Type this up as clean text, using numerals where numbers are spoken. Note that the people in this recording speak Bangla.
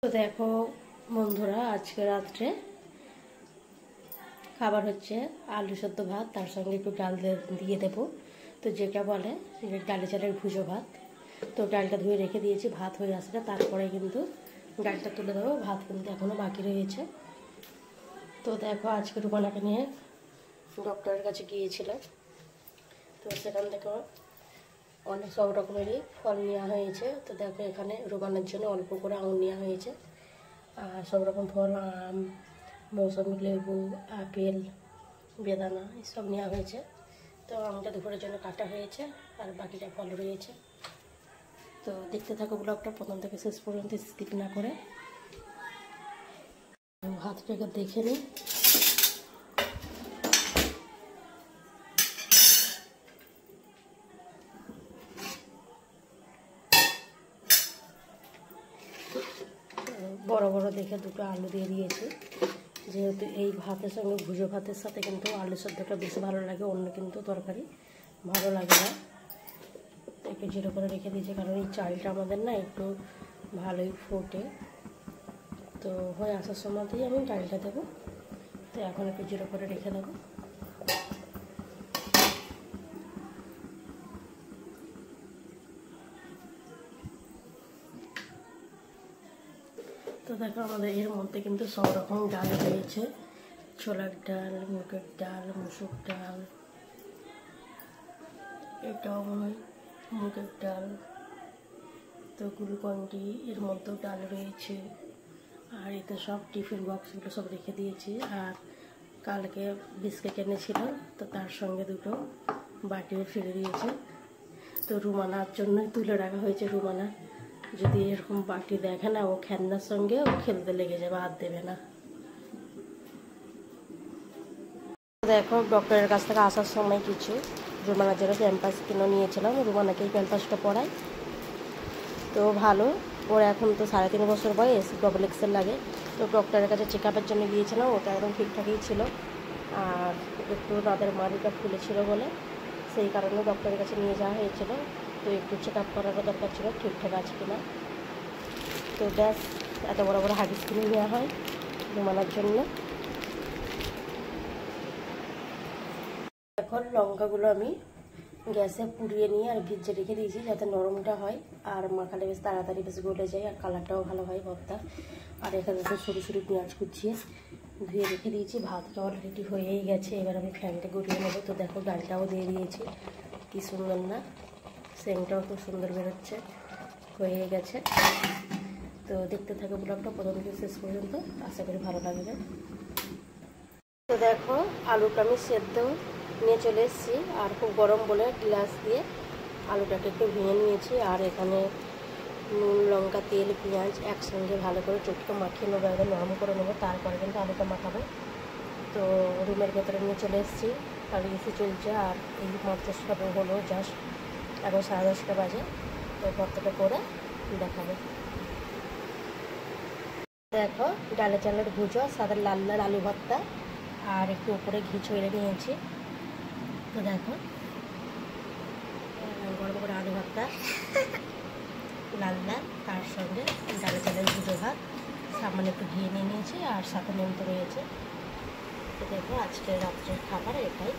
তো দেখো বন্ধুরা, আজকে রাত্রে খাবার হচ্ছে আলু সেদ্ধ ভাত, তার সঙ্গে একটু ডাল দিয়ে দেবো। তো যেটা বলে ডালে চালের ভুজো ভাত। তো ডালটা ধুয়ে রেখে দিয়েছি, ভাত হয়ে আসলে তারপরে কিন্তু ডালটা তুলে দেবো। ভাত কিন্তু এখনও বাকি রয়েছে। তো দেখো, আজকে রুমানাকে নিয়ে ডক্টরের কাছে গিয়েছিলাম। তো সেখান থেকে অনেক সব রকমেরই ফল নেওয়া হয়েছে। তো দেখো, এখানে রুমানের জন্য অল্প করে আঙুর নেওয়া হয়েছে, আর সব রকম ফল, আম, মৌসুমি লেবু, আপেল, বেদানা এসব নেওয়া হয়েছে। তো আমটা দুপুরের জন্য কাটা হয়েছে, আর বাকিটা ফল রয়েছে। তো দেখতে থাকো ব্লগটা প্রথম থেকে শেষ পর্যন্ত, স্কিপ না করে। ভাতটাকে দেখে নিই। বড় বড় দেখে দুটো আলু দিয়ে দিয়েছি, যেহেতু এই ভাতের সঙ্গে ভুজো ভাতের সাথে কিন্তু আলু সেদ্ধটা বেশি ভালো লাগে, অন্য কিন্তু তরকারি ভালো লাগে না। একটু জিরো করে রেখে দিয়েছি, কারণ এই চালটা আমাদের না একটু ভালোই ফোটে। তো হয়ে আসার সময়তেই আমি ডালটা দেবো। তো এখন একটু জিরো করে রেখে দেবো। তো দেখো, আমাদের এর মধ্যে কিন্তু সব রকম ডাল রয়েছে। ছোলার ডাল, মুগের ডাল, মুসুর ডাল, এটাও মুগের ডাল। তো গ্লুকন্ডি এর মধ্যেও ডাল রয়েছে। আর এতে সব টিফিন বক্সগুলো সব রেখে দিয়েছি। আর কালকে বিস্কিট এনেছিল, তো তার সঙ্গে দুটো বাটিও ফেলে দিয়েছে। তো রুমানার জন্যই তুলে রাখা হয়েছে। রুমানা যদি এরকম বাটি দেখে না, ও খেলনার সঙ্গে ও খেলতে লেগে যাবে, আর দেবে না। দেখো, ডক্টরের কাছ থেকে আসার সময় কিছু রুমানার জন্য প্যাম্পাস কিনে নিয়েছিলাম। রুমানাকে এই প্যাম্পাসটা পরাই, তো ভালো। ওর এখন তো 3.5 বছর বয়স, ডবল এক্সেল লাগে। তো ডক্টরের কাছে চেক আপের জন্য গিয়েছিলাম, ওটা একদম ঠিকঠাকই ছিল। আর একটু তাদের মাড়িটা ফুলেছিল বলে সেই কারণে ডক্টরের কাছে নিয়ে যাওয়া হয়েছিল। তো একটু চেক আপ করারও দরকার ছিল, ঠিকঠাক আছে কিনা। তো ব্যাস, এত বড় বড় হাগিস কিনে নেওয়া হয় রুমানার জন্য। এখন লঙ্কাগুলো আমি গ্যাসে পুড়িয়ে নিয়ে আর ভিজে রেখে দিয়েছি, যাতে নরমটা হয় আর মাখালে বেশ তাড়াতাড়ি বেশ গলে যায়, আর কালারটাও ভালো হয় ভর্তা। আর এখানে তো সরু সরু পেঁয়াজ কুচিয়ে ধুয়ে রেখে দিয়েছি। ভাতটা অলরেডি হয়েই গেছে, এবার আমি ফ্যানটা গড়িয়ে নেবো। তো দেখো, ডালটাও দিয়ে দিয়েছি, কি সুন্দর না, সেন্টটাও খুব সুন্দর বেরোচ্ছে, হয়ে গেছে। তো দেখতে থাকো ব্লগটা প্রথম থেকে শেষ পর্যন্ত, আশা করি ভালো লাগবে। তো দেখো, আলুটা আমি সেদ্ধ নিয়ে চলে এসেছি, আর খুব গরম বলে গ্লাস দিয়ে আলুটাকে একটু ভেঙে নিয়েছি। আর এখানে নুন, লঙ্কা, তেল, পেঁয়াজ একসঙ্গে ভালো করে চটকে মাখিয়ে নেবো, একদম নরম করে নেবো, তারপরে কিন্তু আলুটা মাখাবো। তো রুমের ভেতরে নিয়ে চলে এসেছি, আর এসি চলছে। আর এই মাত্র সবে হলো জাস্ট, এখন 10:30 বাজে। তো ভর্তাটা করে দেখাবো। দেখো, ডালে চালের ভুজো, সাদা লাল লাল আলু ভর্তা, আর একটু উপরে ঘি ছড়িয়ে নিয়েছি। তো দেখো, গরম করে আলু ভর্তা, লাল লাল, তার সঙ্গে ডালে চালের ভুজো ভাত, সামান্য একটু ঘি নিয়ে নিয়েছি, আর সাথে নিমন্ত্রণ রয়েছে। তো দেখো, আজকের রাত্রের খাবার এটাই।